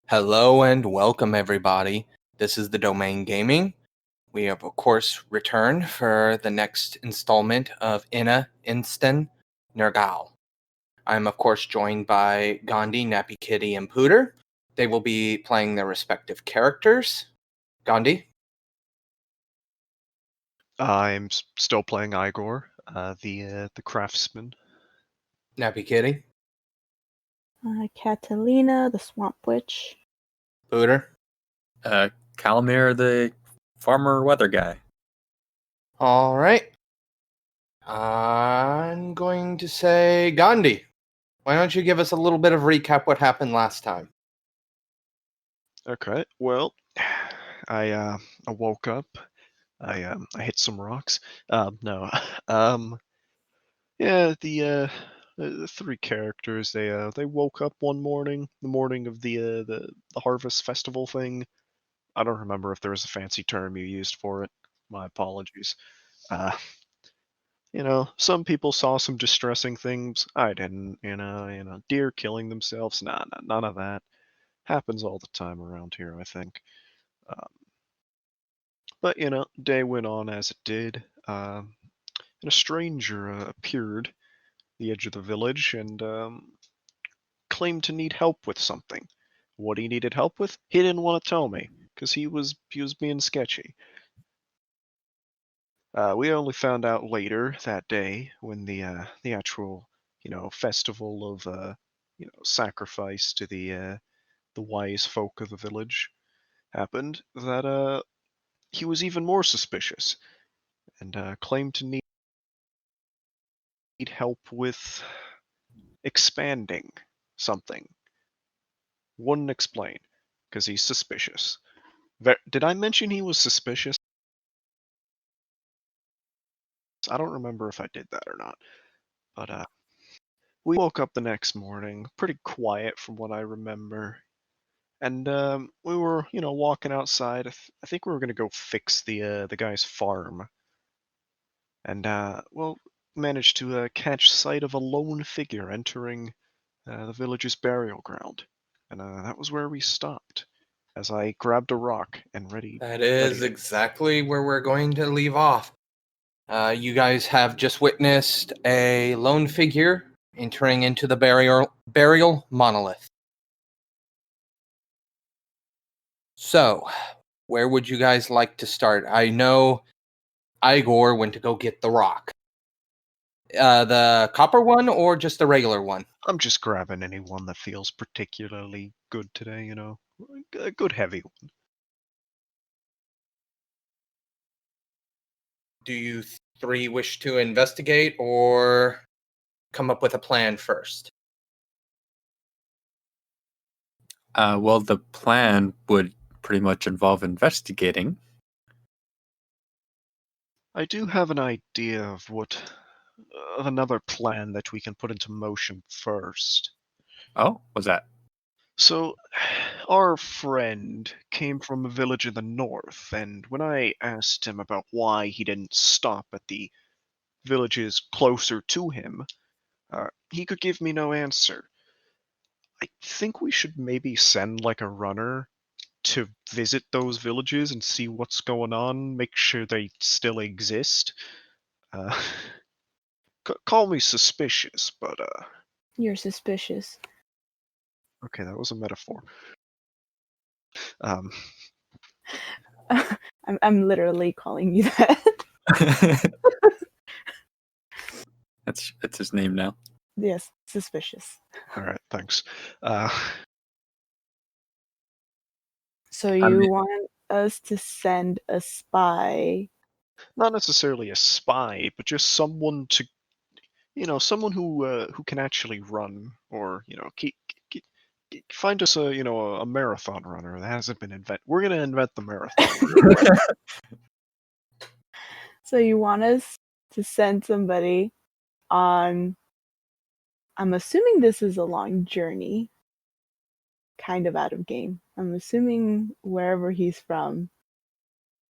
Hello and welcome, everybody. This is the Domain Gaming. We have, of course, returned for the next installment of Insten, Nergal. I'm, of course, joined by Gandhi, Nyappykitty, and Pooter. They will be playing their respective characters. Gandhi? I'm still playing Igor, the craftsman. Nyappykitty? Catalina, the Swamp Witch. Pooter? Kalmir, the farmer weather guy. All right. I'm going to say Gandhi. Why don't you give us a little bit of recap what happened last time? Okay, well, I woke up. I hit some rocks. No, yeah, the three characters they woke up one morning, the morning of the harvest festival thing. I don't remember if there was a fancy term you used for it. My apologies. Uh, some people saw some distressing things. I didn't. Deer killing themselves. Nah, none of that. Happens all the time around here, I think. Um, but day went on as it did, and a stranger appeared at the edge of the village and claimed to need help with something. What he needed help with, he didn't want to tell me because he was being sketchy. We only found out later that day when the actual festival of sacrifice to the wise folk of the village happened that he was even more suspicious and claimed to need help with expanding something. Wouldn't explain because he's suspicious. Did I mention he was suspicious? I don't remember if I did that or not. But we woke up the next morning, pretty quiet from what I remember. And we were, walking outside. I think we were gonna go fix the guy's farm. And well, managed to catch sight of a lone figure entering the village's burial ground, and that was where we stopped. As I grabbed a rock and ready. That is ready. exactly where we're going to leave off. You guys have just witnessed a lone figure entering into the burial monolith. So, where would you guys like to start? I know Igor went to go get the rock. The copper one or just the regular one? I'm just grabbing any one that feels particularly good today. A good heavy one. Do you three wish to investigate or come up with a plan first? Well, the plan would pretty much involve investigating. I do have an idea of another plan that we can put into motion first. Oh, what's that? So, our friend came from a village in the north, and when I asked him about why he didn't stop at the villages closer to him, he could give me no answer. I think we should maybe send like a runner to visit those villages and see what's going on, make sure they still exist. Call me suspicious, but You're suspicious. okay, that was a metaphor. I'm literally calling you that. That's his name now. Yes, suspicious. All right, thanks. So you want us to send a spy? Not necessarily a spy, but just someone to, someone who can actually run, or find us a marathon runner that hasn't been invented. We're gonna invent the marathon. So you want us to send somebody on, I'm assuming this is a long journey, kind of out of game. I'm assuming wherever he's from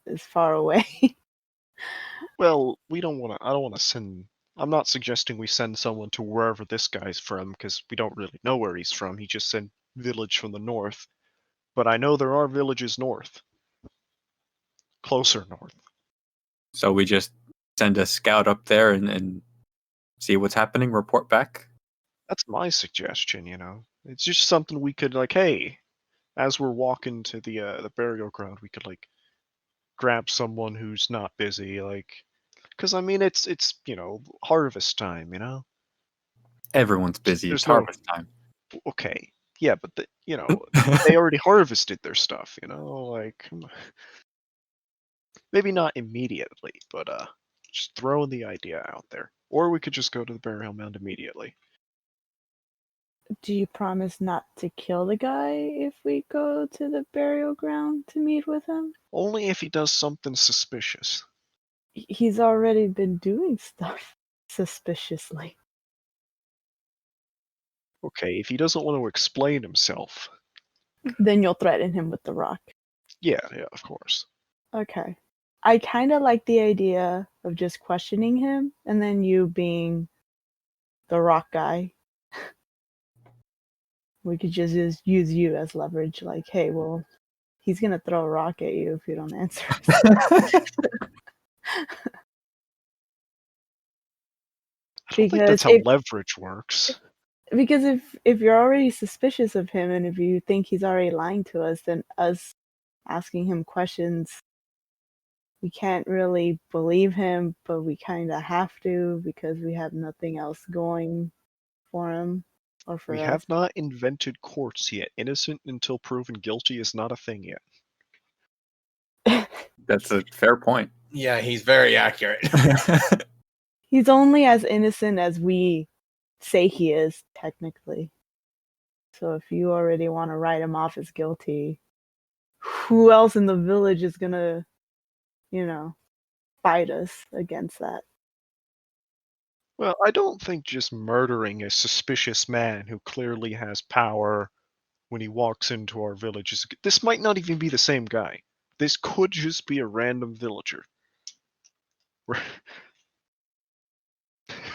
is far away. Well, I don't want to send. I'm not suggesting we send someone to wherever this guy's from, because we don't really know where he's from. He just said village from the north. but I know there are villages north. Closer north. So we just send a scout up there and see what's happening, report back? That's my suggestion, It's just something we could, hey, as we're walking to the burial ground, we could, grab someone who's not busy, because, it's harvest time, Everyone's busy. There's It's no... harvest time. Okay, yeah, but, they already harvested their stuff, maybe not immediately, but, just throwing the idea out there. Or we could just go to the burial mound immediately. Do you promise not to kill the guy if we go to the burial ground to meet with him? Only if he does something suspicious. He's already been doing stuff suspiciously. Okay, if he doesn't want to explain himself. Then you'll threaten him with the rock. Yeah, of course. Okay. I kind of like the idea of just questioning him, and then you being the rock guy. We could just use you as leverage, hey, well, he's going to throw a rock at you if you don't answer. I don't think that's how leverage works. Because if you're already suspicious of him and if you think he's already lying to us, then us asking him questions, we can't really believe him, but we kind of have to because we have nothing else going for him or for us. We have not invented courts yet. Innocent until proven guilty is not a thing yet. That's a fair point. Yeah, he's very accurate. He's only as innocent as we say he is, technically. So if you already want to write him off as guilty, who else in the village is gonna, fight us against that? Well, I don't think just murdering a suspicious man who clearly has power when he walks into our village is... This might not even be the same guy. This could just be a random villager.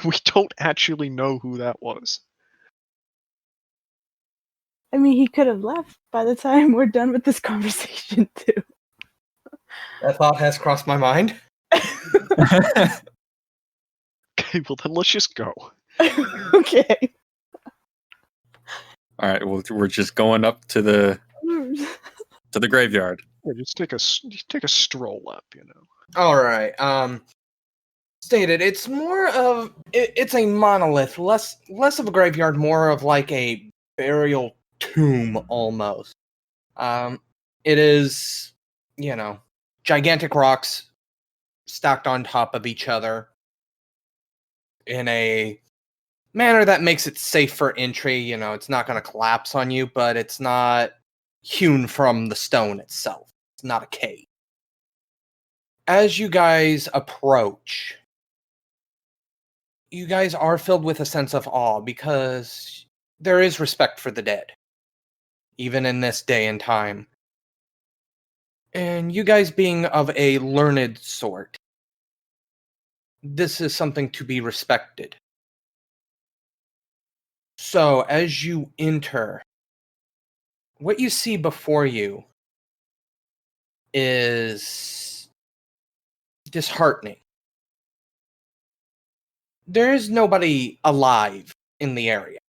We don't actually know who that was. I mean, he could have left by the time we're done with this conversation, too. That thought has crossed my mind. Okay, well then let's just go. Okay. All right, well, we're just going up to the graveyard. Yeah, just take a stroll up, All right. Stated, it's more of it's a monolith, less of a graveyard, more of like a burial tomb almost. It is, gigantic rocks stacked on top of each other in a manner that makes it safe for entry. It's not going to collapse on you, but it's not hewn from the stone itself. It's not a cave. As you guys approach, you guys are filled with a sense of awe because there is respect for the dead, even in this day and time. And you guys being of a learned sort, this is something to be respected. So, as you enter, what you see before you is disheartening. There is nobody alive in the area.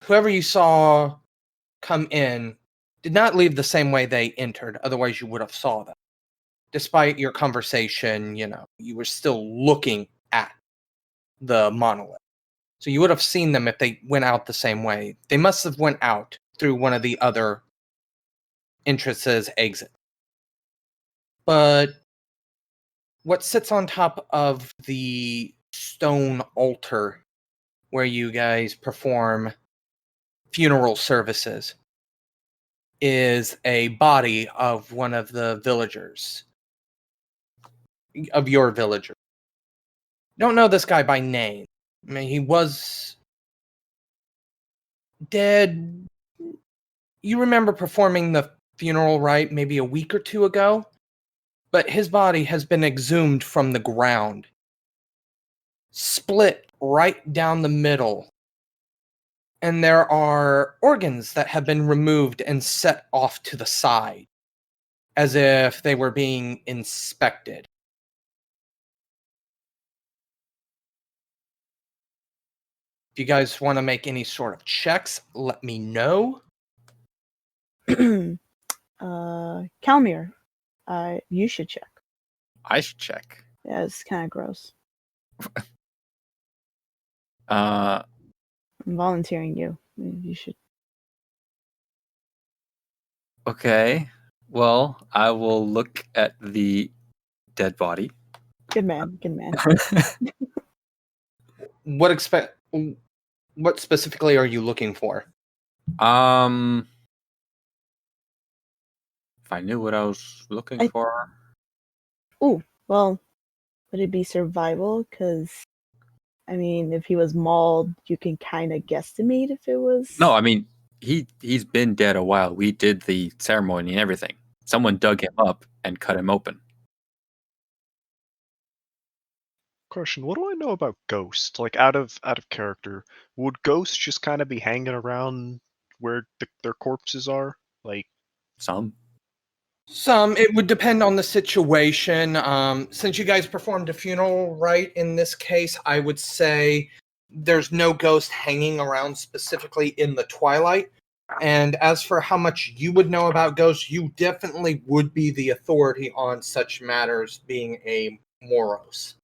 Whoever you saw come in did not leave the same way they entered, otherwise you would have saw them. Despite your conversation, you were still looking at the monolith. So you would have seen them if they went out the same way. They must have went out through one of the other entrances, exit. But what sits on top of the stone altar where you guys perform funeral services is a body of one of the villagers, of your villager. Don't know this guy by name. I mean, he was dead. You remember performing the funeral, right? Maybe a week or two ago? But his body has been exhumed from the ground, split right down the middle, and there are organs that have been removed and set off to the side, as if they were being inspected. If you guys want to make any sort of checks, let me know. Kalmir, you should check. I should check. Yeah, it's kind of gross. Uh, I'm volunteering you. You should. okay. Well, I will look at the dead body. Good man. Good man. What specifically are you looking for? If I knew what I was looking for. Ooh, well, would it be survival? Because, I mean, if he was mauled, you can kind of guesstimate if it was. No, I mean, he's been dead a while. We did the ceremony and everything. Someone dug him up and cut him open. Question: what do I know about ghosts? Like, out of character, would ghosts just kind of be hanging around where their corpses are? Like, Some. It would depend on the situation. Since you guys performed a funeral rite in this case, I would say there's no ghost hanging around specifically in the twilight. And as for how much you would know about ghosts, you definitely would be the authority on such matters, being a Moros.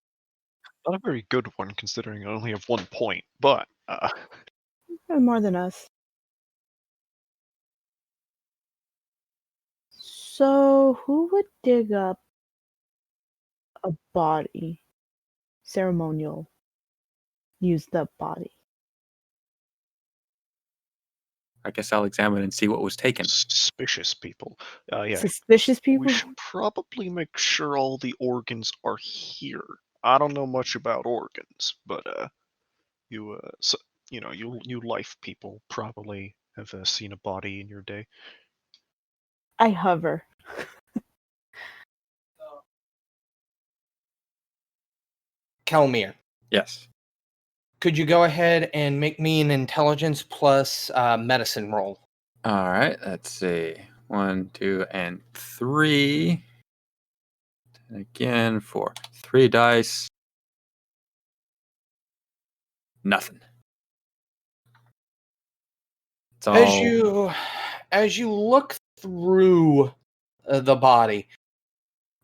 not a very good one considering I only have 1 point, but More than us. So, who would dig up a body? Ceremonial. Used up body. I guess I'll examine and see what was taken. suspicious people. Yeah, Suspicious people? we should probably make sure all the organs are here. I don't know much about organs, but you life people probably have seen a body in your day. I hover. Kalmir, Yes. could you go ahead and make me an intelligence plus medicine roll? All right. Let's see. 1, 2, and 3. And again for 3 dice. Nothing. It's all. As you look through the body,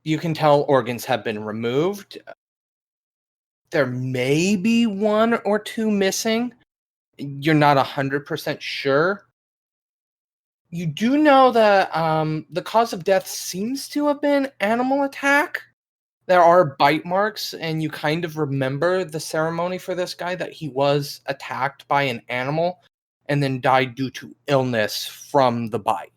you can tell organs have been removed. There may be 1 or 2 missing. You're not 100% sure. You do know that the cause of death seems to have been animal attack. There are bite marks, and you kind of remember the ceremony for this guy, that he was attacked by an animal and then died due to illness from the bite.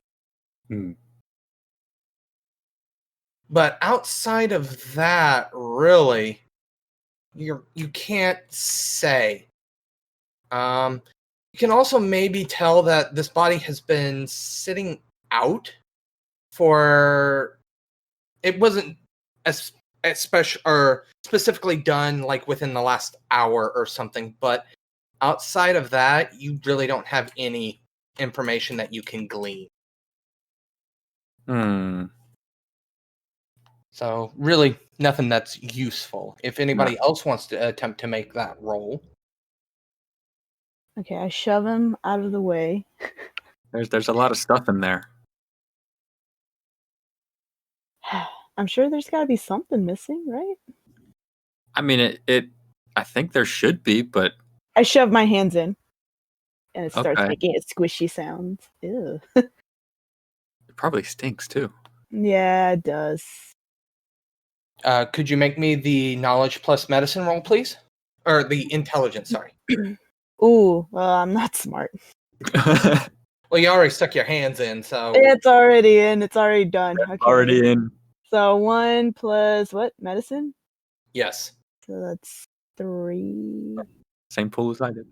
But outside of that, really, you can't say. You can also maybe tell that this body has been sitting out for. It wasn't specifically done like within the last hour or something, but outside of that, you really don't have any information that you can glean. So really nothing that's useful. If anybody else wants to attempt to make that roll. Okay, I shove him out of the way. There's a lot of stuff in there. I'm sure there's got to be something missing, right? I mean, I think there should be, but I shove my hands in, and it starts Okay. making a squishy sound. Ew. it probably stinks too. Yeah, it does. Could you make me the knowledge plus medicine roll, please? Or the intelligence, sorry. Ooh, well, I'm not smart. Well, you already stuck your hands in, so... It's already in. It's already done. Okay. Already in. So 1 plus what? Medicine? Yes. So that's 3. Same pool as I did.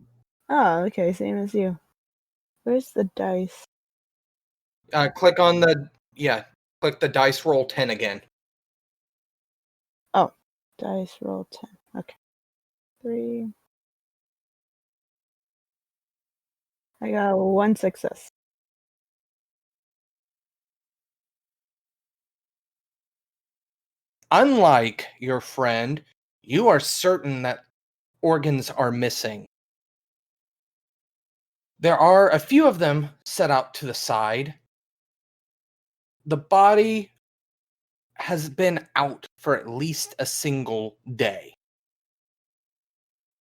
Oh, okay. Same as you. Where's the dice? Click the dice roll 10 again. Oh, dice roll 10. Okay. 3. I got 1 success. Unlike your friend, you are certain that organs are missing. There are a few of them set out to the side. The body has been out for at least a single day.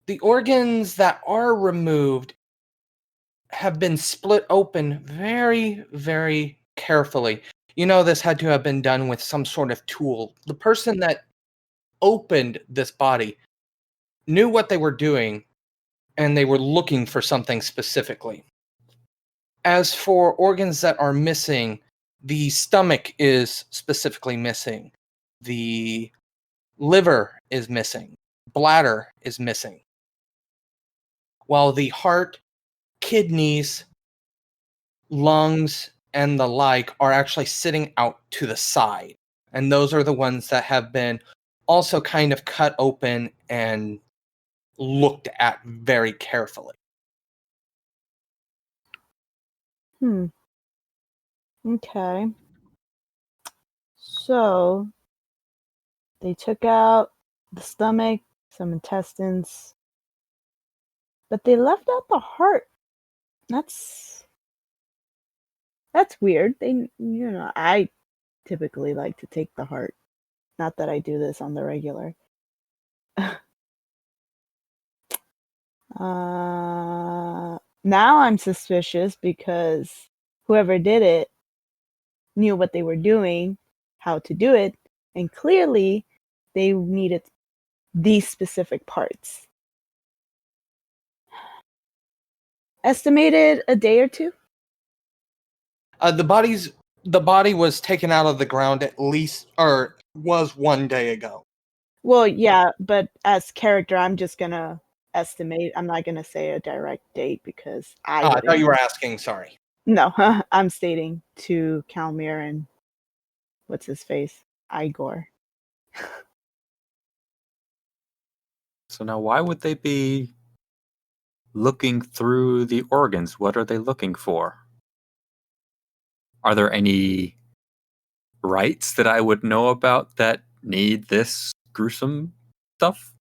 The organs that are removed have been split open very, very carefully. You know, this had to have been done with some sort of tool. The person that opened this body knew what they were doing, and they were looking for something specifically. As for organs that are missing, the stomach is specifically missing. The liver is missing. Bladder is missing. While the heart, kidneys, lungs, and the like are actually sitting out to the side. And those are the ones that have been also kind of cut open and looked at very carefully. Okay. So they took out the stomach, some intestines, but they left out the heart. That's weird. I typically like to take the heart. Not that I do this on the regular. Now I'm suspicious because whoever did it knew what they were doing, how to do it, and clearly they needed these specific parts. Estimated a day or two? The body was taken out of the ground at least, or was 1 day ago. Well, yeah, but as character, I'm just gonna estimate. I'm not gonna say a direct date because I I wouldn't thought you know. were asking. Sorry. No, I'm stating to Kalmir and what's his face? Igor. So now, why would they be looking through the organs? What are they looking for? Are there any rites that I would know about that need this gruesome stuff?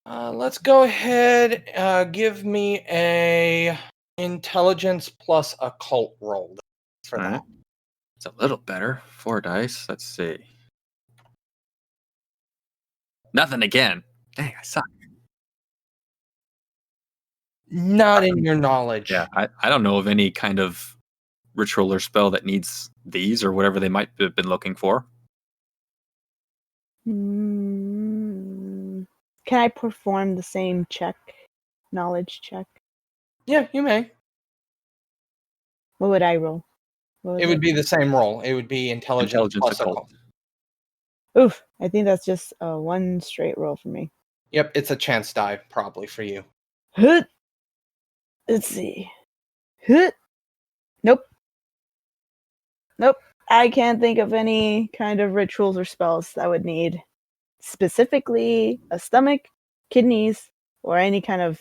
Let's go ahead. Give me a intelligence plus occult roll for All that. right. It's a little better. 4 dice. Let's see. Nothing again. Dang, I suck. Not in your knowledge. Yeah, I don't know of any kind of ritual or spell that needs these or whatever they might have been looking for. Can I perform the same check? Knowledge check? Yeah, you may. What would I roll? It would be the same roll. It would be intelligence plus occult. occult. Oof, I think that's just a 1 straight roll for me. Yep, it's a chance die probably for you. Hut. Let's see. Hut. Nope. I can't think of any kind of rituals or spells that would need specifically a stomach, kidneys, or any kind of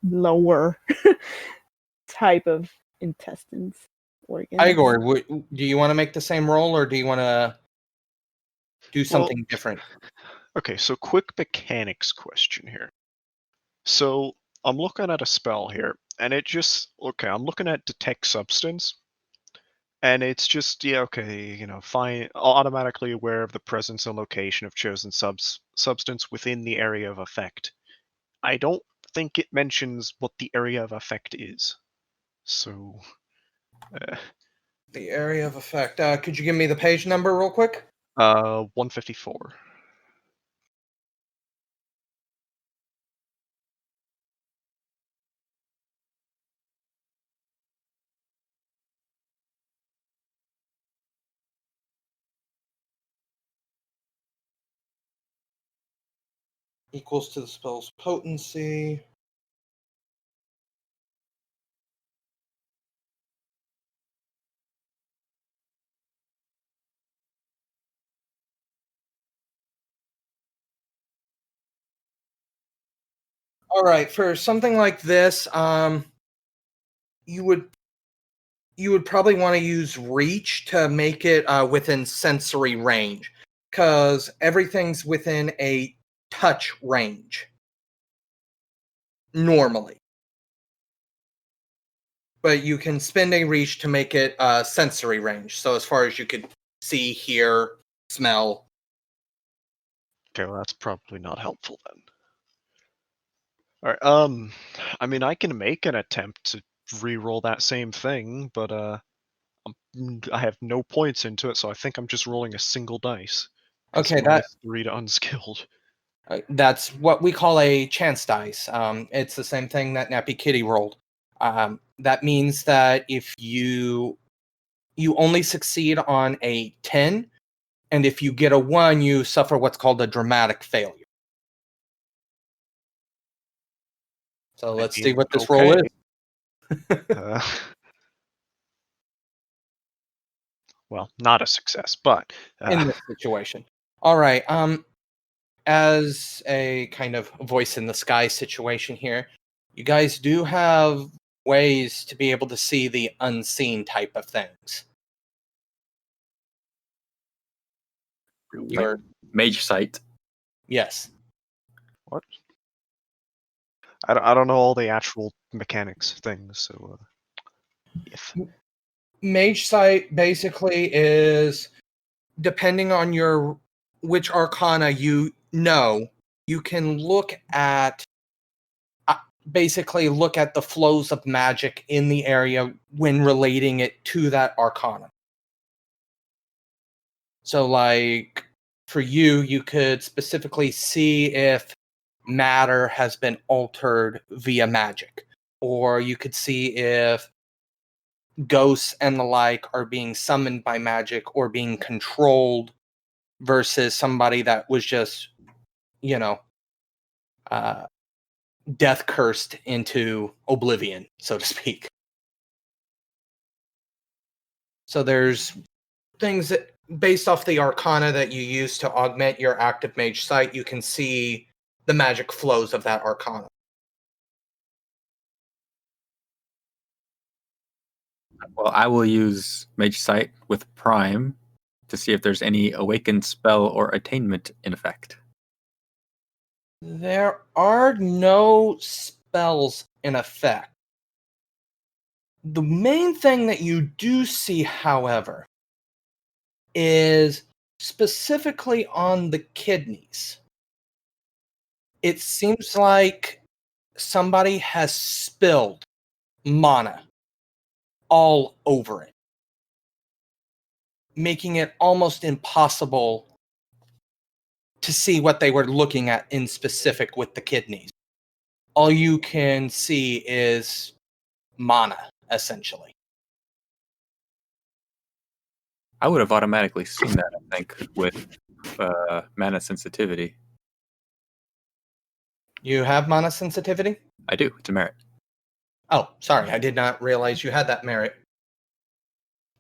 lower type of intestines organs. Igor, do you want to make the same roll, or do you want to do something different? Okay, so quick mechanics question here. So I'm looking at a spell here, and it just I'm looking at detect substance, and it's just find automatically aware of the presence and location of chosen substance within the area of effect. I don't think it mentions what the area of effect is. So The area of effect. Could you give me the page number real quick? 154. Equals to the spell's potency. All right, for something like this, you would probably want to use reach to make it within sensory range, because everything's within a touch range normally. But you can spend a reach to make it sensory range, so as far as you could see, hear, smell. Okay, well that's probably not helpful then. All right. I mean, I can make an attempt to re-roll that same thing, but I have no points into it, so I think I'm just rolling a single dice. Okay, -3 to unskilled. That's what we call a chance dice. It's the same thing that Nyappykitty rolled. That means that if you only succeed on a 10, and if you get a 1, you suffer what's called a dramatic failure. So let's see what this roll is. Well, not a success, but In this situation. All right. As a kind of voice in the sky situation here, you guys do have ways to be able to see the unseen type of things. Like mage sight. Yes. what? I don't know all the actual mechanics things, so if Mage sight basically is, depending on which arcana you know, you can look at basically look at the flows of magic in the area when relating it to that arcana. So like for you could specifically see if matter has been altered via magic, or you could see if ghosts and the like are being summoned by magic or being controlled versus somebody that was just, death cursed into oblivion, so to speak. So there's things that, based off the arcana that you use to augment your active mage sight, you can see the magic flows of that arcana. Well, I will use mage sight with prime to see if there's any awakened spell or attainment in effect. There are no spells in effect. The main thing that you do see, however, is specifically on the kidneys. It seems like somebody has spilled mana all over it, making it almost impossible to see what they were looking at in specific with the kidneys. All you can see is mana, essentially. I would have automatically seen that, I think, with mana sensitivity. You have mana sensitivity? I do. It's a merit. Oh, sorry. I did not realize you had that merit.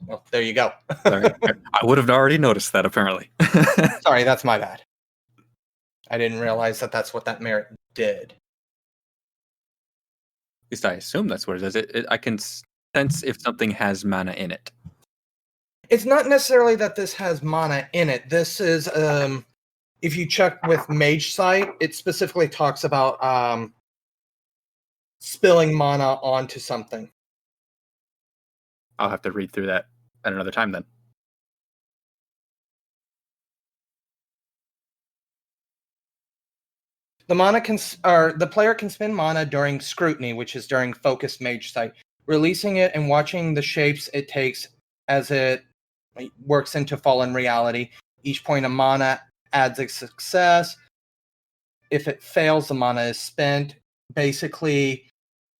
Well, there you go. Sorry. I would have already noticed that, apparently. Sorry, that's my bad. I didn't realize that that's what that merit did. At least I assume that's what it is. I can sense if something has mana in it. It's not necessarily that this has mana in it. This is, if you check with Mage Sight, it specifically talks about spilling mana onto something. I'll have to read through that at another time then. The player can spend mana during scrutiny, which is during focused Mage Sight, releasing it and watching the shapes it takes as it works into fallen reality. Each point of mana adds a success. If it fails, the mana is spent. Basically,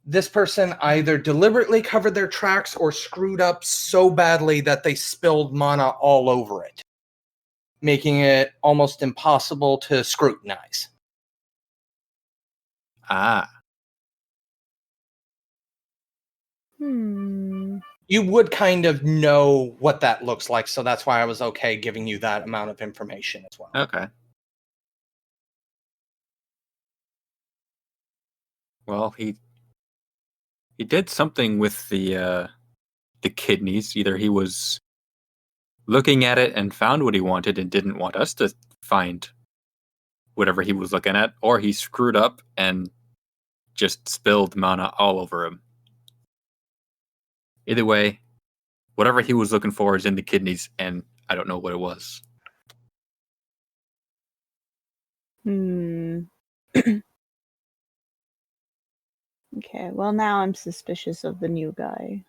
this person either deliberately covered their tracks or screwed up so badly that they spilled mana all over it, making it almost impossible to scrutinize. Ah. You would kind of know what that looks like, so that's why I was okay giving you that amount of information as well. Okay. Well, he did something with the kidneys. Either he was looking at it and found what he wanted and didn't want us to find whatever he was looking at, or he screwed up and just spilled mana all over him. Either way, whatever he was looking for is in the kidneys, and I don't know what it was. Okay, well now I'm suspicious of the new guy.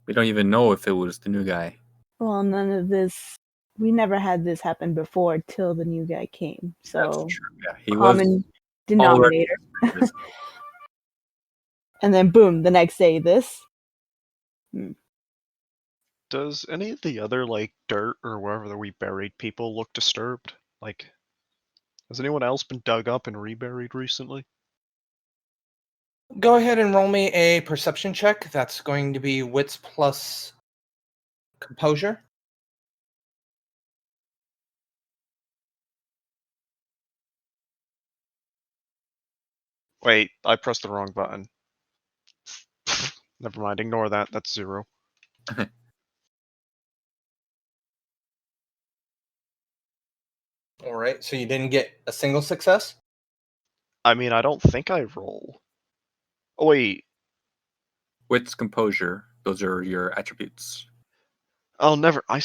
We don't even know if it was the new guy. Well, none of this. We never had this happen before till the new guy came. So That's true. Yeah, he common was denominator. And then boom, the next day this. Does any of the other, like, dirt or wherever we buried people look disturbed? Like, has anyone else been dug up and reburied recently? Go ahead and roll me a perception check. That's going to be wits plus composure. Wait, I pressed the wrong button. Never mind, ignore that. That's 0. All right, so you didn't get a single success? I mean, I don't think I roll. Oh, wait. Wits, composure, those are your attributes. Oh, never. I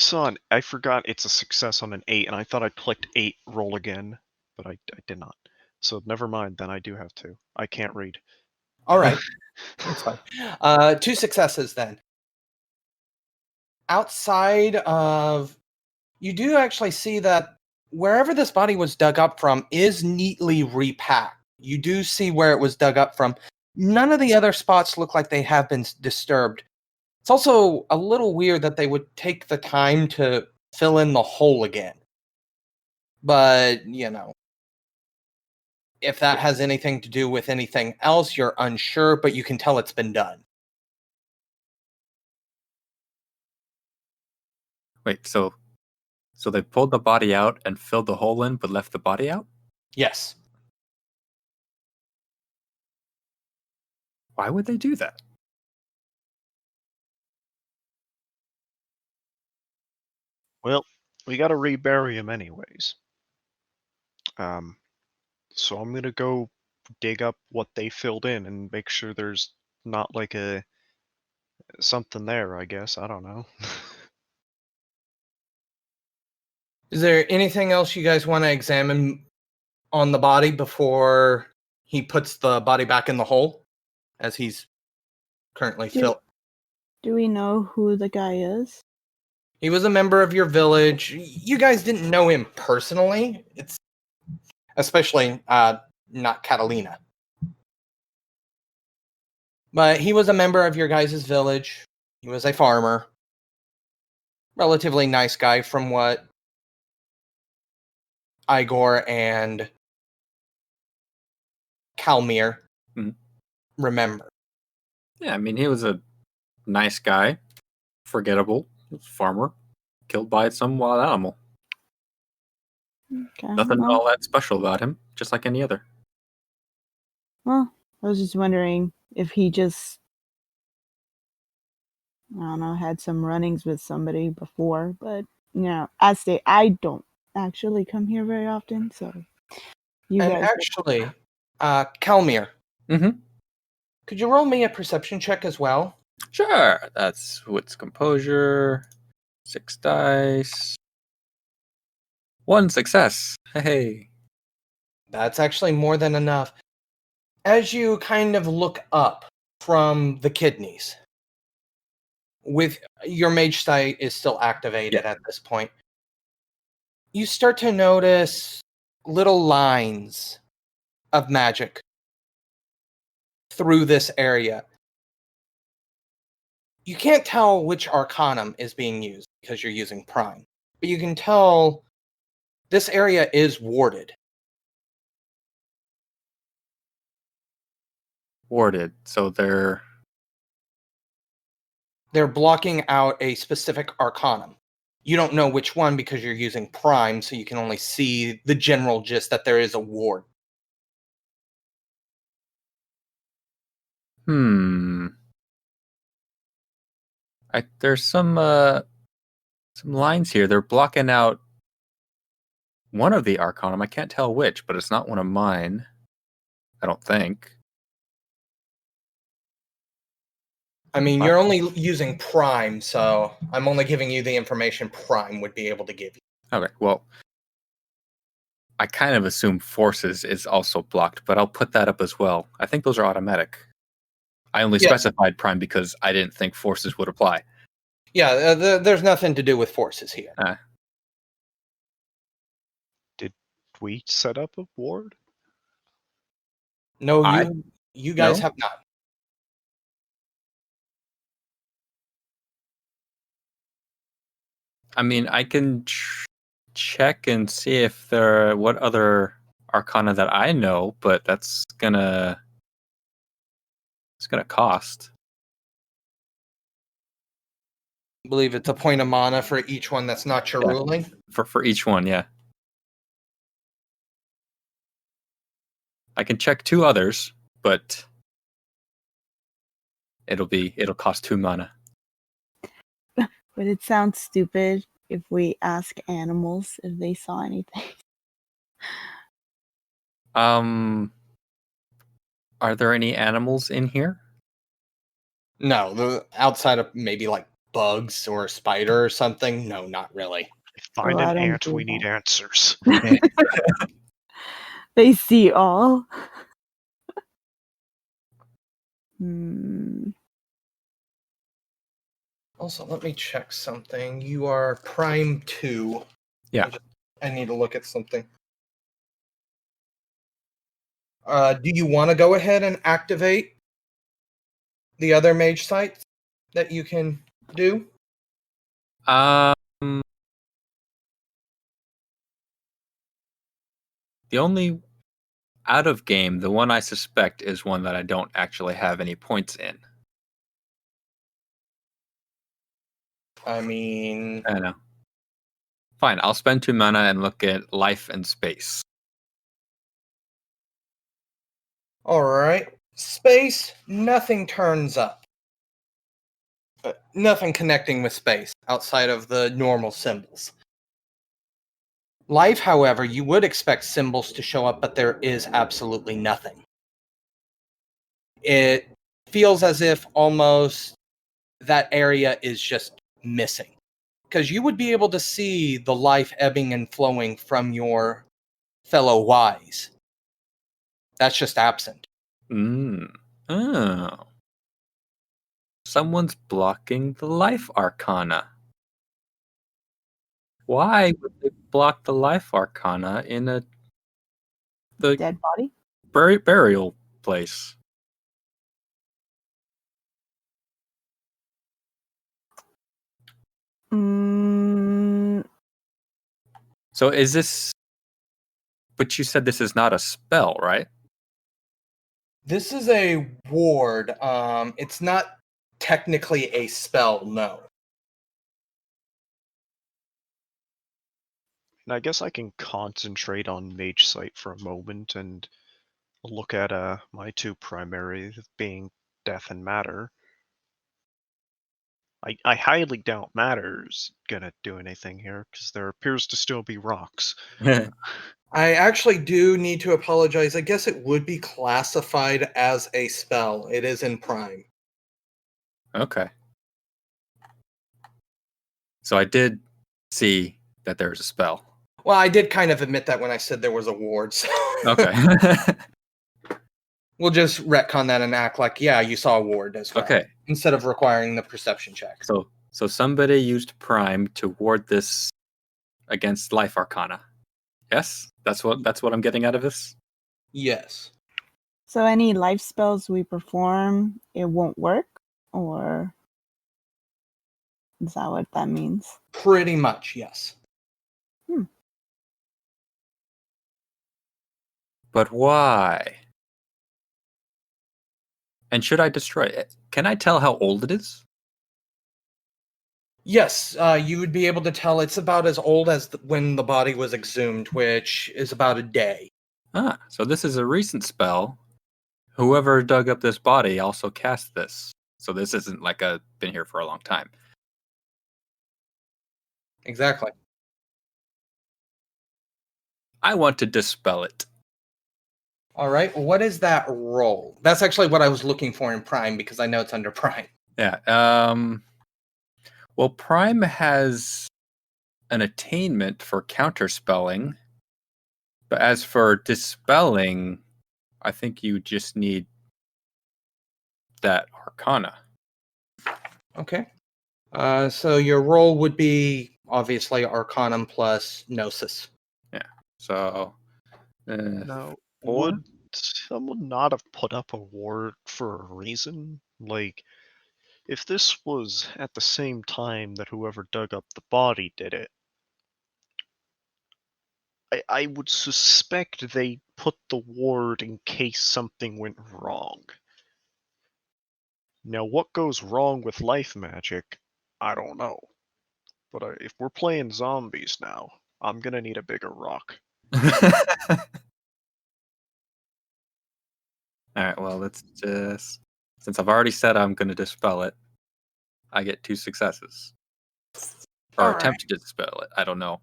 forgot it's a success on an 8, and I thought I clicked 8, roll again, but I did not. So never mind, then I do have 2. I can't read. All right. That's fine. 2 successes then. Outside of... You do actually see that wherever this body was dug up from is neatly repacked. You do see where it was dug up from. None of the other spots look like they have been disturbed. It's also a little weird that they would take the time to fill in the hole again. But, you know, if that has anything to do with anything else, you're unsure, but you can tell it's been done. Wait, so they pulled the body out and filled the hole in, but left the body out? Yes. Why would they do that? Well, we gotta rebury him anyways. So I'm gonna go dig up what they filled in and make sure there's not like something there, I guess. I don't know. Is there anything else you guys want to examine on the body before he puts the body back in the hole, as he's currently filled? Do we know who the guy is? He was a member of your village. You guys didn't know him personally. It's especially not Catalina. But he was a member of your guys' village. He was a farmer. Relatively nice guy from what Igor and Kalmir remember. Yeah, I mean, he was a nice guy. Forgettable. Farmer. Killed by some wild animal. Okay, Nothing well, all that special about him. Just like any other. Well, I was just wondering if he just, I don't know, had some runnings with somebody before, but, you know, I don't actually come here very often, so you And guys... actually, Kalmir, Mm-hmm. could you roll me a perception check as well? Sure. That's what's composure. 6 dice. 1 success. Hey. That's actually more than enough. As you kind of look up from the kidneys, with your mage sight is still activated at this point, you start to notice little lines of magic through this area. You can't tell which arcanum is being used because you're using Prime, but you can tell this area is warded. Warded. So they're blocking out a specific arcanum. You don't know which one because you're using Prime, so you can only see the general gist that there is a ward. There's some lines here. They're blocking out one of the Arcanum. I can't tell which, but it's not one of mine. I don't think. I mean, you're only using Prime, so I'm only giving you the information Prime would be able to give you. Okay, well, I kind of assume Forces is also blocked, but I'll put that up as well. I think those are automatic. I only specified Prime because I didn't think Forces would apply. Yeah, there's nothing to do with Forces here. Did we set up a ward? No, you guys have not. I mean, I can check and see if there are what other Arcana that I know, but it's gonna cost. I believe it's a point of mana for each one that's not your ruling. For each one, yeah. I can check 2 others, but it'll cost 2 mana. Would it sound stupid if we ask animals if they saw anything? Are there any animals in here? No, outside of maybe like bugs or a spider or something. No, not really. Find an ant, we need answers. They see all. Also, let me check something. You are Prime 2. Yeah. I need to look at something. Do you want to go ahead and activate the other mage sites that you can do? The only out of game, the one I suspect is one that I don't actually have any points in. I mean, I know. Fine, I'll spend 2 mana and look at life and space. Alright. Space, nothing turns up. Nothing connecting with space outside of the normal symbols. Life, however, you would expect symbols to show up, but there is absolutely nothing. It feels as if almost that area is just missing. Because you would be able to see the life ebbing and flowing from your fellow Ys. That's just absent. Oh. Someone's blocking the life arcana. Why would they block the life arcana in the dead body? Burial place? So is this... But you said this is not a spell, right? This is a ward. It's not technically a spell, no. And I guess I can concentrate on Mage Sight for a moment and look at my 2 primary being Death and Matter. I highly doubt Matter's gonna do anything here, because there appears to still be rocks. I actually do need to apologize. I guess it would be classified as a spell. It is in Prime. Okay. So I did see that there's a spell. Well, I did kind of admit that when I said there was a ward. So Okay. We'll just retcon that and act like, yeah, you saw a ward as well. Okay. Instead of requiring the perception check. So somebody used Prime to ward this against Life Arcana. Yes? That's what I'm getting out of this? Yes. So any life spells we perform, it won't work? Or is that what that means? Pretty much, yes. But why? And should I destroy it? Can I tell how old it is? Yes, you would be able to tell it's about as old as when the body was exhumed, which is about a day. So this is a recent spell whoever dug up this body also cast this. So this isn't like been here for a long time. Exactly. I want to dispel it. All right. What is that roll? That's actually what I was looking for in Prime because I know it's under Prime. Yeah. Well, Prime has an attainment for counterspelling, but as for dispelling, I think you just need that Arcana. Okay. So your roll would be obviously Arcanum plus Gnosis. Yeah. So. Now, 4? would someone not have put up a ward for a reason? Like, if this was at the same time that whoever dug up the body did it, I would suspect they put the ward in case something went wrong. Now, what goes wrong with life magic, I don't know. But if we're playing zombies now, I'm gonna need a bigger rock. Alright, well, let's just... Since I've already said I'm going to dispel it, I get 2 successes. Or All attempt to dispel it. I don't know.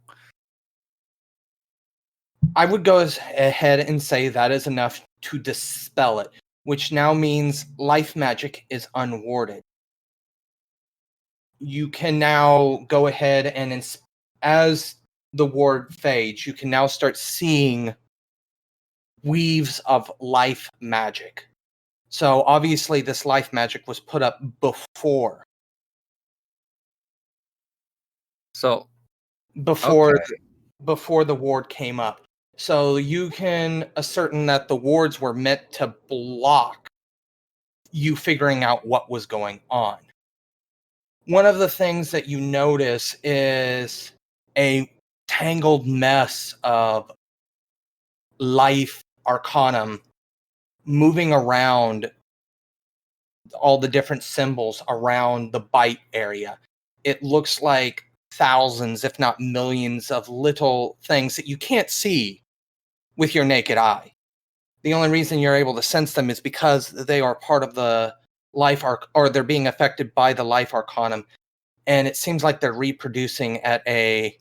I would go ahead and say that is enough to dispel it, which now means life magic is unwarded. You can now go ahead and, as the ward fades, you can now start seeing weaves of life magic. So obviously this life magic was put up before. So, Before okay. before the ward came up. So you can ascertain that the wards were meant to block you figuring out what was going on. One of the things that you notice is a tangled mess of life arcanum moving around all the different symbols around the bite area. It looks like thousands, if not millions, of little things that you can't see with your naked eye. The only reason you're able to sense them is because they are part of the life arc, or they're being affected by the life arcanum, and it seems like they're reproducing at a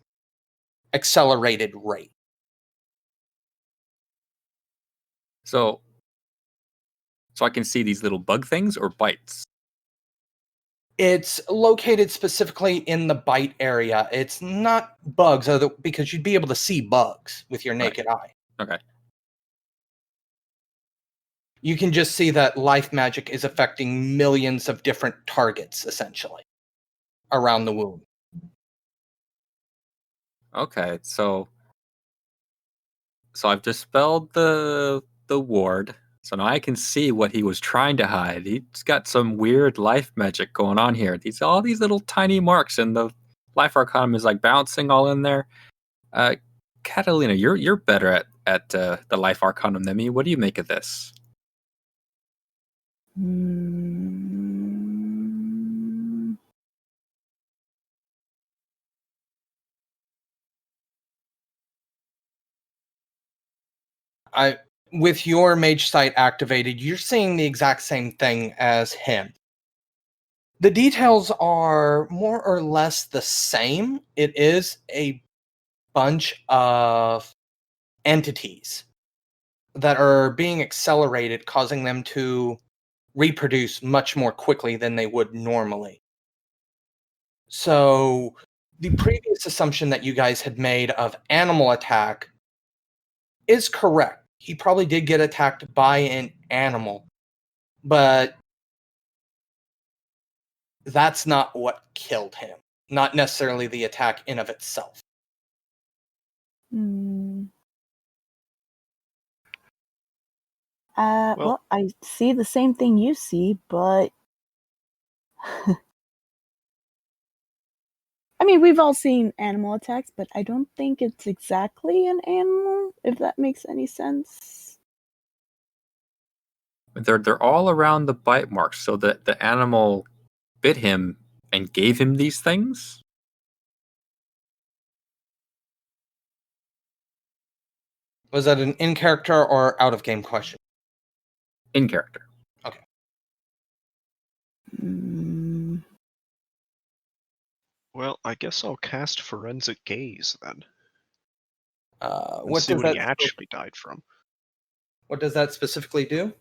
accelerated rate. So I can see these little bug things or bites? It's located specifically in the bite area. It's not bugs, because you'd be able to see bugs with your naked eye. Okay. You can just see that life magic is affecting millions of different targets, essentially, around the wound. Okay, so I've dispelled the ward. So now I can see what he was trying to hide. He's got some weird life magic going on here. All these little tiny marks, and the life arcanum is like bouncing all in there. Catalina, you're better at the life arcanum than me. What do you make of this? With your mage sight activated, you're seeing the exact same thing as him. The details are more or less the same. It is a bunch of entities that are being accelerated, causing them to reproduce much more quickly than they would normally. So the previous assumption that you guys had made of animal attack is correct. He probably did get attacked by an animal, but that's not what killed him. Not necessarily the attack in of itself. Well, I see the same thing you see, but I mean, we've all seen animal attacks, but I don't think it's exactly an animal, if that makes any sense. They're all around the bite marks, so that the animal bit him and gave him these things? Was that an in-character or out-of-game question? In character. Mm, Well, I guess I'll cast Forensic Gaze then, and What see does what he that actually died from. what does that specifically do?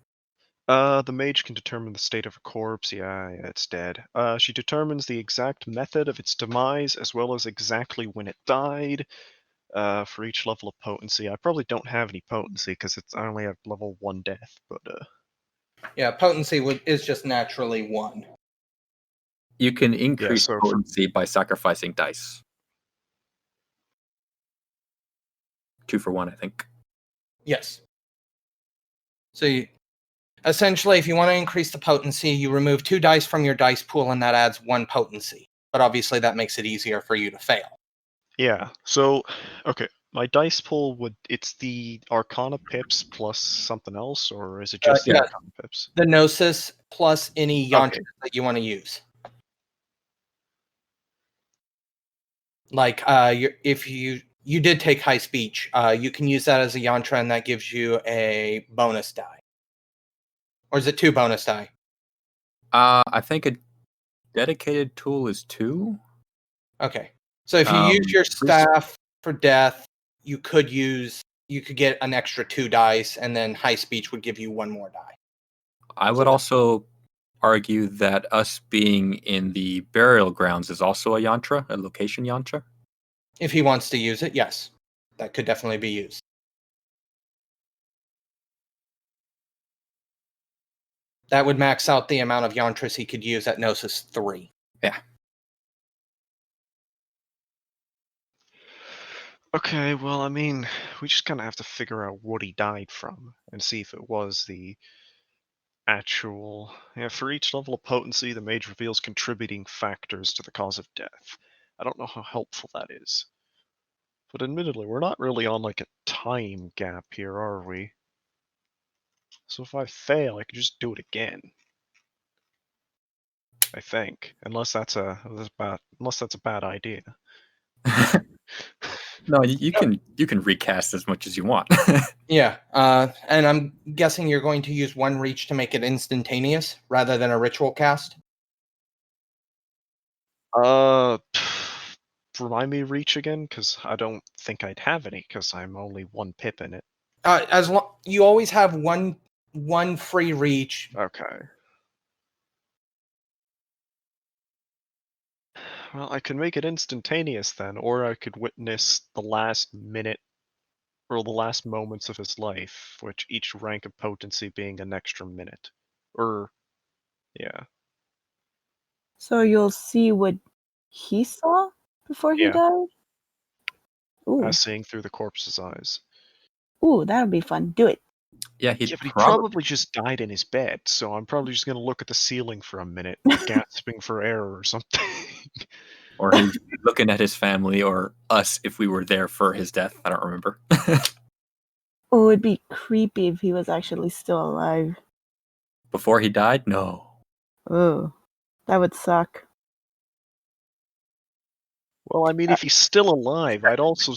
The mage can determine the state of a corpse. Yeah, it's dead. She determines the exact method of its demise, as well as exactly when it died. For each level of potency. I probably don't have any potency because I only have level 1 death, but Yeah, potency is just naturally 1. You can increase so potency by sacrificing dice. 2 for 1, I think. Yes. So essentially, if you want to increase the potency, you remove 2 dice from your dice pool, and that adds 1 potency. But obviously, that makes it easier for you to fail. yeah. So, okay, my dice pool it's the Arcana pips plus something else, or is it just the yeah. Arcana pips? The Gnosis plus any yantra Okay. that you want to use. Like, if you did take high speech, you can use that as a yantra, and that gives you a bonus die. Or is it 2 bonus die? I think a dedicated tool is 2. Okay. So if you use your staff for death, you could get an extra 2 dice, and then high speech would give you 1 more die. I would also argue that us being in the burial grounds is also a yantra, a location yantra. If he wants to use it, yes. That could definitely be used. That would max out the amount of yantras he could use at Gnosis 3. Yeah. Okay, well, I mean, we just kind of have to figure out what he died from and see if it was the actual. Yeah, for each level of potency, the mage reveals contributing factors to the cause of death. I don't know how helpful that is. But admittedly, we're not really on like a time gap here, are we? So if I fail, I can just do it again. I think, unless that's a bad idea. No, you can recast as much as you want. Yeah, and I'm guessing you're going to use 1 reach to make it instantaneous rather than a ritual cast? Remind me reach again, because I don't think I'd have any, because I'm only 1 pip in it. As long you always have one free reach. Okay. Well, I could make it instantaneous then, or I could witness the last minute or the last moments of his life, which each rank of potency being an extra minute. Yeah. so you'll see what he saw before he Yeah. died? Ooh. As seeing through the corpse's eyes. Ooh, that would be fun. Do it. Yeah, Yeah, but he probably just died in his bed, so I'm probably just gonna look at the ceiling for a minute, gasping for air or something. Or he's looking at his family or us if we were there for his death. I don't remember. Oh, it'd be creepy if he was actually still alive. Before he died? No. Oh, that would suck. Well, I mean, if he's still alive, I'd also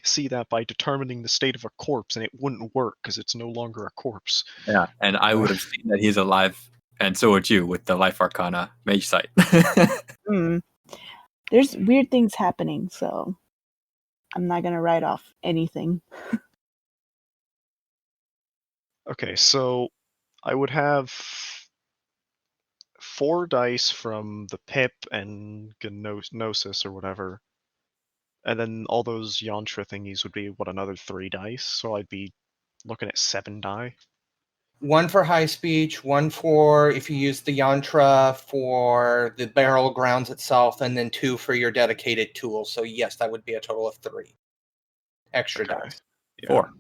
see that by determining the state of a corpse, and it wouldn't work because it's no longer a corpse. Yeah, and I would have seen that he's alive, and so would you with the Life Arcana Mage Sight. There's weird things happening, so I'm not gonna write off anything. Okay, so I would have 4 dice from the Pip and Gnosis or whatever, and then all those Yantra thingies would be, what, another 3 dice? So I'd be looking at 7 die. 1 for high speech, 1 for if you use the yantra for the barrel grounds itself, and then 2 for your dedicated tool. So yes, that would be a total of 3 extra dice. Yeah. 4.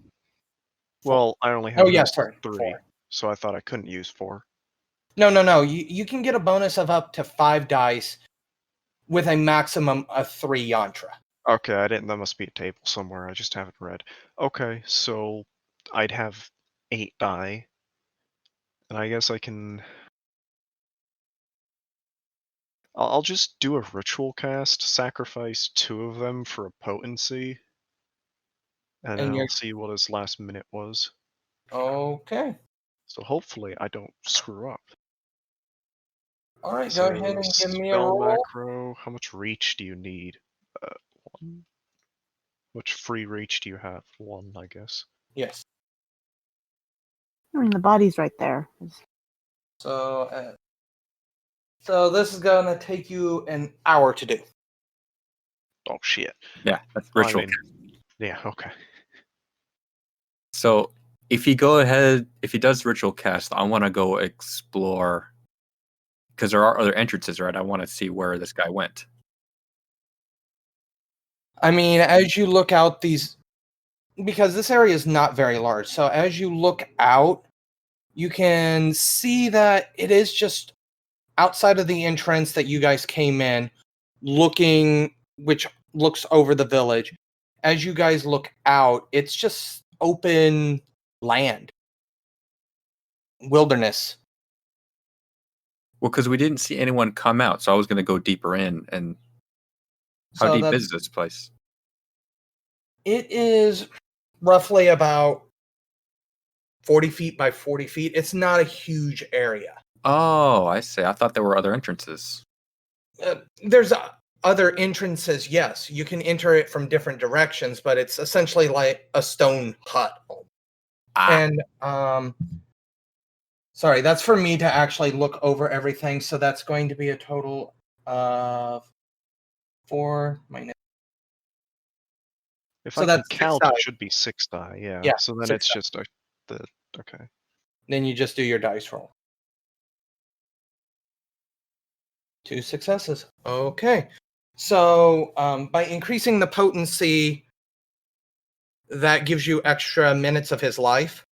Well, I only have 3. 4. So I thought I couldn't use 4. No. You can get a bonus of up to 5 dice with a maximum of 3 yantra. Okay, I didn't. That must be a table somewhere. I just haven't read. Okay, so I'd have 8 die, and I guess I can. I'll just do a ritual cast, sacrifice 2 of them for a potency, and then I'll see what his last minute was. Okay. So hopefully I don't screw up. All right, So go ahead and give me a spell roll. macro. How much reach do you need? 1. How much free reach do you have? 1, I guess. Yes. I mean, the body's right there. So this is gonna take you an hour to do. Oh shit. Yeah, that's ritual. I mean, yeah, okay. So if he does ritual cast, I want to go explore because there are other entrances, right? I want to see where this guy went. I mean, as you look out because this area is not very large, so as you look out, you can see that it is just outside of the entrance that you guys came in, which looks over the village. As you guys look out, it's just open land, wilderness. Well, because we didn't see anyone come out, so I was going to go deeper in. And how So deep is this place? It is roughly about 40 feet by 40 feet. It's not a huge area. Oh, I see. I thought there were other entrances. There's other entrances, yes. You can enter it from different directions, but it's essentially like a stone hut. And sorry, that's for me to actually look over everything. So that's going to be a total of 4 minus. If So I can that's 6 count, die. it should be 6 die, yeah. Yeah, So then 6 it's die. just okay. Then you just do your dice roll. 2 successes. Okay. So by increasing the potency, that gives you extra minutes of his life.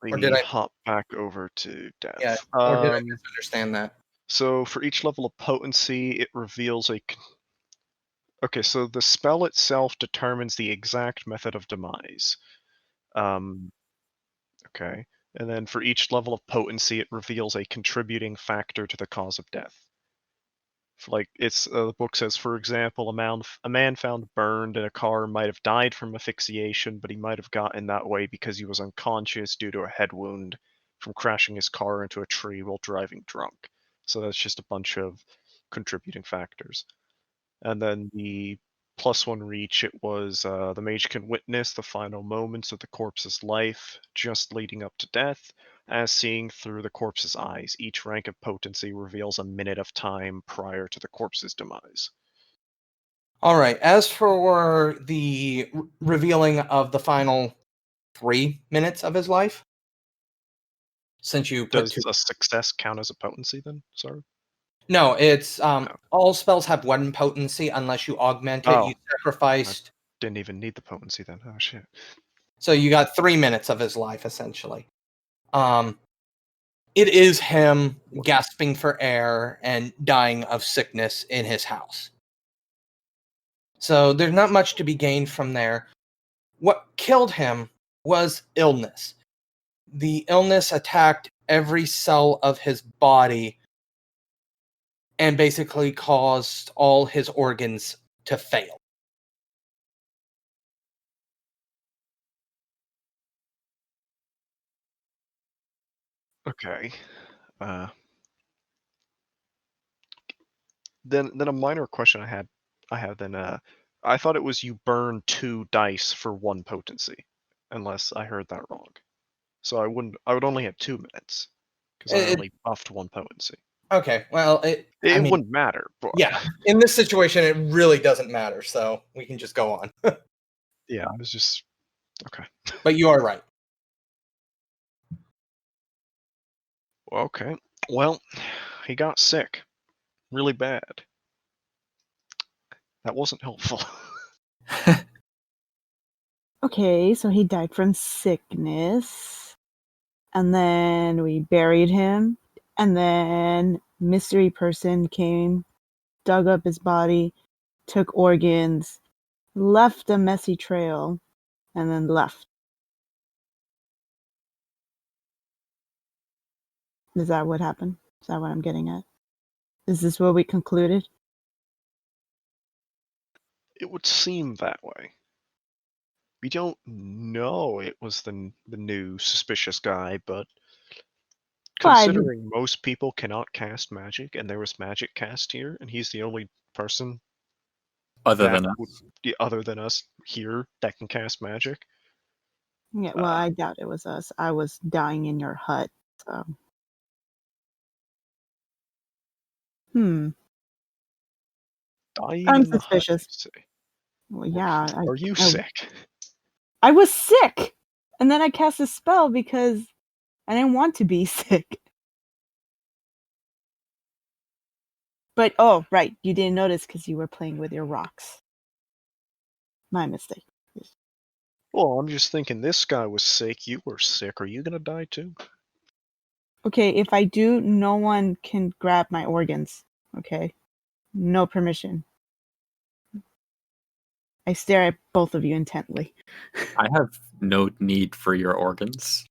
Let Or me did I? hop back over to death. Yeah. Or did I misunderstand that? So for each level of potency, it reveals a... Okay, so the spell itself determines the exact method of demise. Okay. And then for each level of potency, it reveals a contributing factor to the cause of death. Like the book says, for example, a man found burned in a car might have died from asphyxiation, but he might have gotten that way because he was unconscious due to a head wound from crashing his car into a tree while driving drunk. So that's just a bunch of contributing factors. And then the +1 reach, it was the mage can witness the final moments of the corpse's life, just leading up to death, as seeing through the corpse's eyes. Each rank of potency reveals a minute of time prior to the corpse's demise. All right. As for the revealing of the final 3 minutes of his life, since you put Does a success count as a potency then? Sorry. No, it's all spells have 1 potency unless you augment it. You sacrificed. Didn't even need the potency then. Oh shit. So you got 3 minutes of his life essentially. It is him gasping for air and dying of sickness in his house. So there's not much to be gained from there. What killed him was illness. The illness attacked every cell of his body and basically caused all his organs to fail. Okay. Then a minor question I had then I thought it was you burn 2 dice for 1 potency, unless I heard that wrong. So I would only have 2 minutes because I only buffed 1 potency. Okay, well, it wouldn't matter. But... Yeah, in this situation, it really doesn't matter, so we can just go on. Yeah, I was just... Okay. But you are right. Okay. Well, he got sick. Really bad. That wasn't helpful. Okay, so he died from sickness. And then we buried him. And then mystery person came, dug up his body, took organs, left a messy trail, and then left. Is that what happened? Is that what I'm getting at? Is this what we concluded? It would seem that way. We don't know it was the new suspicious guy, but Well, considering most people cannot cast magic, and there was magic cast here, and he's the only person Other that than would us. be other than us here that can cast magic. yeah, well, I doubt it was us. I was dying in your hut, so. Dying I'm in the hut, suspicious. you say. Well, yeah. Are you sick? I was sick! And then I cast a spell because I didn't want to be sick. But, oh, right, you didn't notice because you were playing with your rocks. My mistake. Well, I'm just thinking this guy was sick, you were sick. Are you gonna die too? Okay, if I do, no one can grab my organs. Okay? No permission. I stare at both of you intently. I have no need for your organs.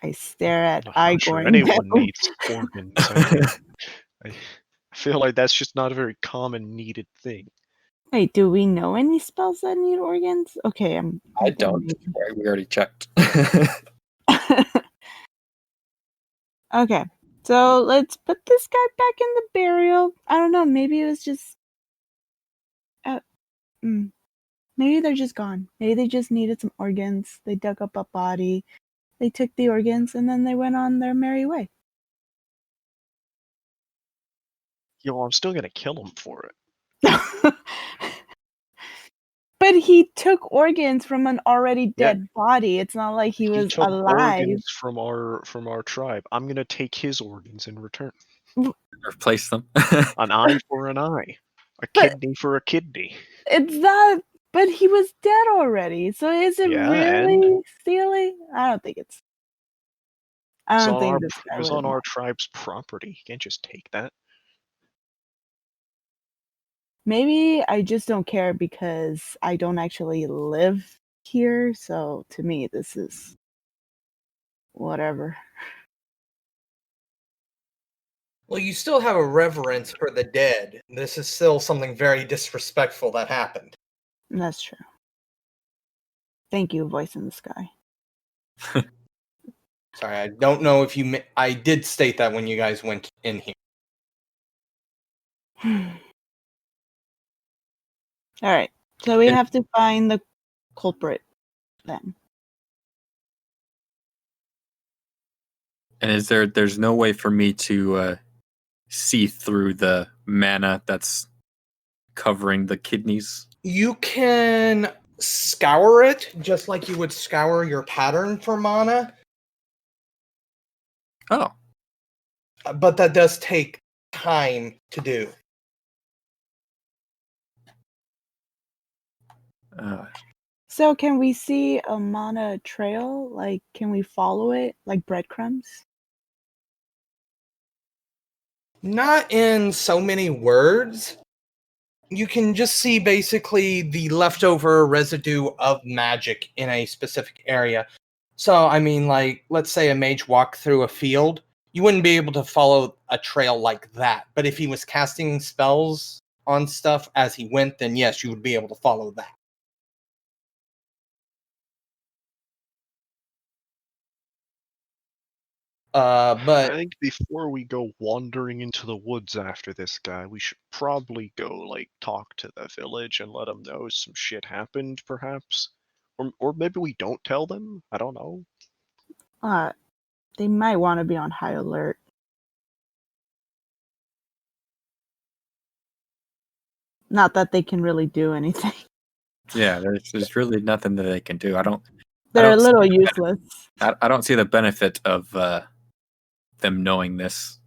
I stare at I'm not Igor sure anyone intently. needs organs. I mean, I feel like that's just not a very common needed thing. Wait, do we know any spells that need organs? Okay, I don't. Right, we already checked. Okay, so let's put this guy back in the burial. I don't know, maybe it was just... maybe they're just gone. Maybe they just needed some organs. They dug up a body. They took the organs, and then they went on their merry way. Yo, I'm still gonna kill him for it. But he took organs from an already dead body. It's not like he was took alive. organs from our tribe. I'm gonna take his organs in return. Replace them. An eye for an eye. A But- kidney for a kidney. It's not... But he was dead already. So is it Yeah, really stealing? I don't think it's... I don't think this guy it was would on have our tribe's property. You can't just take that. Maybe I just don't care because I don't actually live here, so to me this is whatever. Well, you still have a reverence for the dead. This is still something very disrespectful that happened. That's true. Thank you, voice in the sky. Sorry, I don't know if you... I did state that when you guys went in here. Alright, so we have to find the culprit then. And there's no way for me to see through the mana that's covering the kidneys? You can scour it just like you would scour your pattern for mana. Oh. But that does take time to do. So can we see a mana trail? Like, can we follow it like breadcrumbs? Not in so many words. You can just see basically the leftover residue of magic in a specific area. So, I mean, like, let's say a mage walked through a field. You wouldn't be able to follow a trail like that. But if he was casting spells on stuff as he went, then yes, you would be able to follow that. But I think before we go wandering into the woods after this guy, we should probably go, like, talk to the village and let them know some shit happened, perhaps. Or maybe we don't tell them? I don't know. They might want to be on high alert. Not that they can really do anything. Yeah, there's really nothing that they can do. They're a little useless. I don't see the benefit of them knowing this.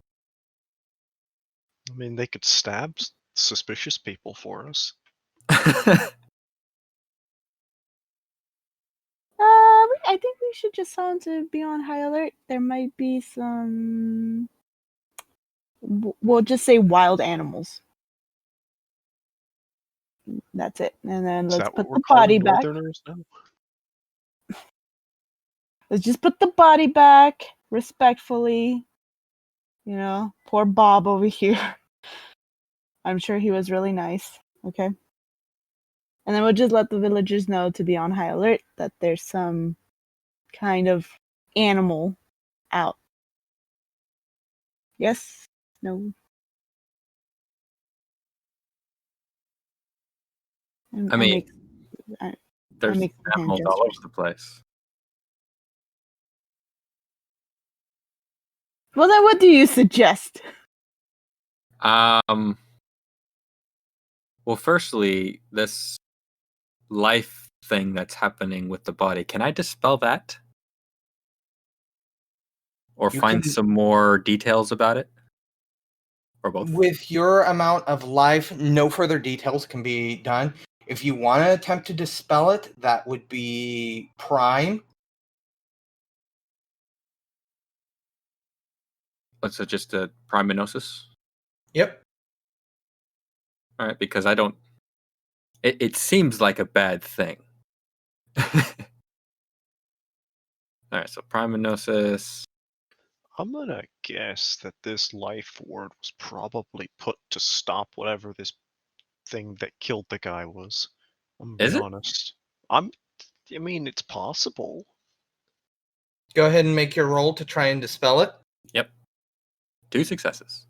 I mean, they could stab suspicious people for us. I think we should just tell them to be on high alert. There might be some... We'll just say wild animals. That's it. And then let's put the body back. Let's just put the body back respectfully. You know, poor Bob over here. I'm sure he was really nice. Okay. And then we'll just let the villagers know to be on high alert that there's some kind of animal out. Yes? No? I mean, there's make some hand animals all over gestures. the place. Well, then what do you suggest? Well, firstly, this life thing that's happening with the body, can I dispel that? Or You find can- some more details about it? Or both? With your amount of life, no further details can be done. If you want to attempt to dispel it, that would be prime. What's it, just a priminosis? Yep. All right, because I don't... It seems like a bad thing. All right, so priminosis... I'm gonna guess that this life ward was probably put to stop whatever this thing that killed the guy was. I'm gonna Is be it? honest. I mean, it's possible. Go ahead and make your roll to try and dispel it. Yep. 2 successes.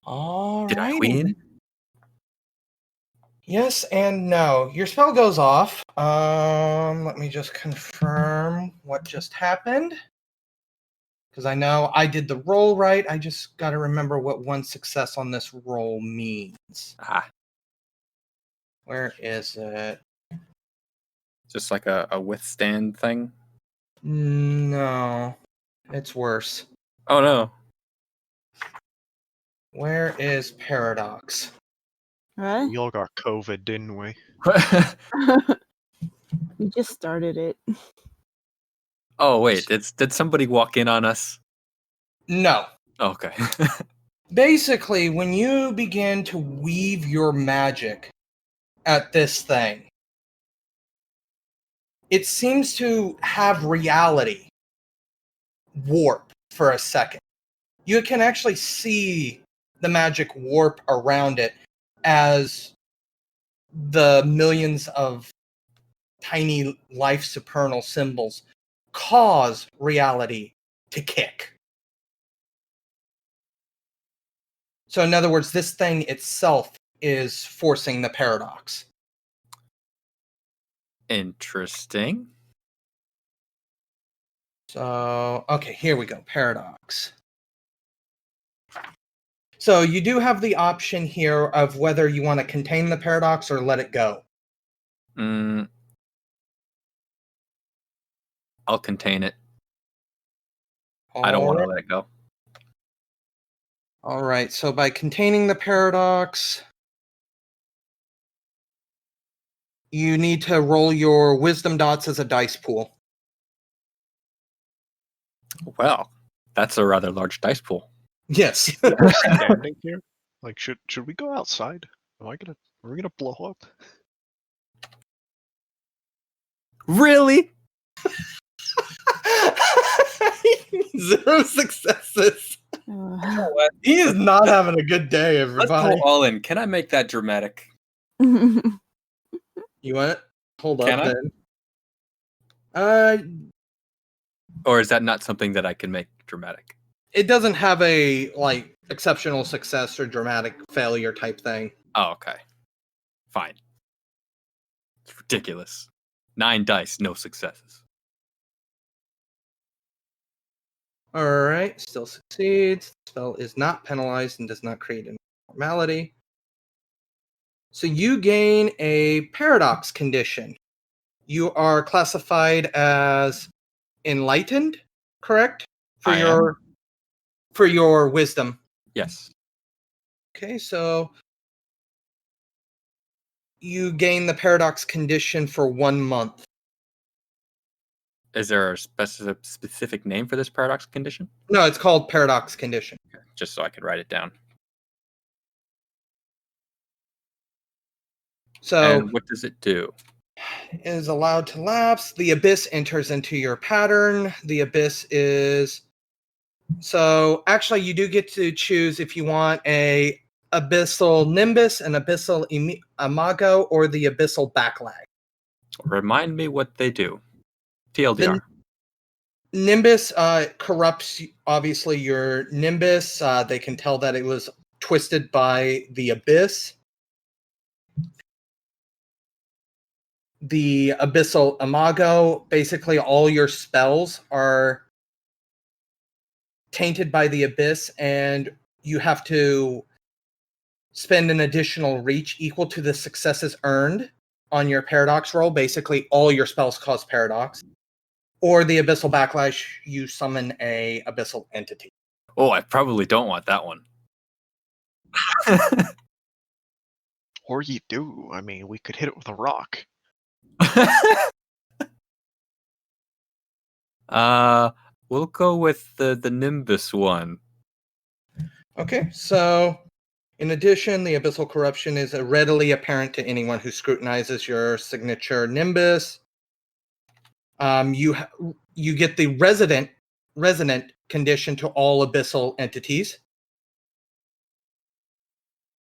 All Did I right. win? Yes and no. Your spell goes off. Let me just confirm what just happened. Because I know I did the roll right. I just got to remember what one success on this roll means. Ah, Where is it? just like a withstand thing? No. It's worse. Oh, no. Where is Paradox? What? We all got COVID, didn't we? We just started it. Oh, wait. Did somebody walk in on us? No. Oh, okay. Basically, when you begin to weave your magic at this thing, it seems to have reality warp for a second. You can actually see the magic warp around it as the millions of tiny life supernal symbols cause reality to kick. So in other words, this thing itself is forcing the paradox. Interesting. So, okay, here we go. Paradox. So you do have the option here of whether you want to contain the paradox or let it go. I'll contain it. I don't want to let it go. All right, so by containing the paradox, you need to roll your wisdom dots as a dice pool. Well, that's a rather large dice pool. Yes. Standing here? Like, should we go outside? Are we gonna blow up? Really? 0 successes. Uh, He is not having a good day, Let's go everybody. all in. Can I make that dramatic? You want it? Hold Can up I? then. Or is that not something that I can make dramatic? It doesn't have a exceptional success or dramatic failure type thing. Oh, okay. Fine. It's ridiculous. 9 dice, no successes. Alright, still succeeds. The spell is not penalized and does not create an abnormality. So you gain a paradox condition. You are classified as enlightened, correct? For your wisdom. Yes. Okay, so you gain the paradox condition for 1 month. Is there a specific name for this paradox condition? No, it's called paradox condition. Okay, just so I could write it down. So And what does it do? is allowed to lapse. The abyss enters into your pattern. The abyss is So actually, you do get to choose if you want a Abyssal Nimbus, an Abyssal Imago, or the Abyssal Backlag. Remind me what they do. TLDR. The Nimbus corrupts, obviously, your Nimbus. They can tell that it was twisted by the Abyss. The Abyssal Imago, basically all your spells are tainted by the Abyss, and you have to spend an additional reach equal to the successes earned on your paradox roll. Basically, all your spells cause paradox. Or the Abyssal Backlash, you summon a Abyssal entity. Oh, I probably don't want that one. Or you do. I mean, we could hit it with a rock. We'll go with the Nimbus one. Okay, so in addition, the Abyssal Corruption is readily apparent to anyone who scrutinizes your signature Nimbus. You get the resonant condition to all Abyssal entities.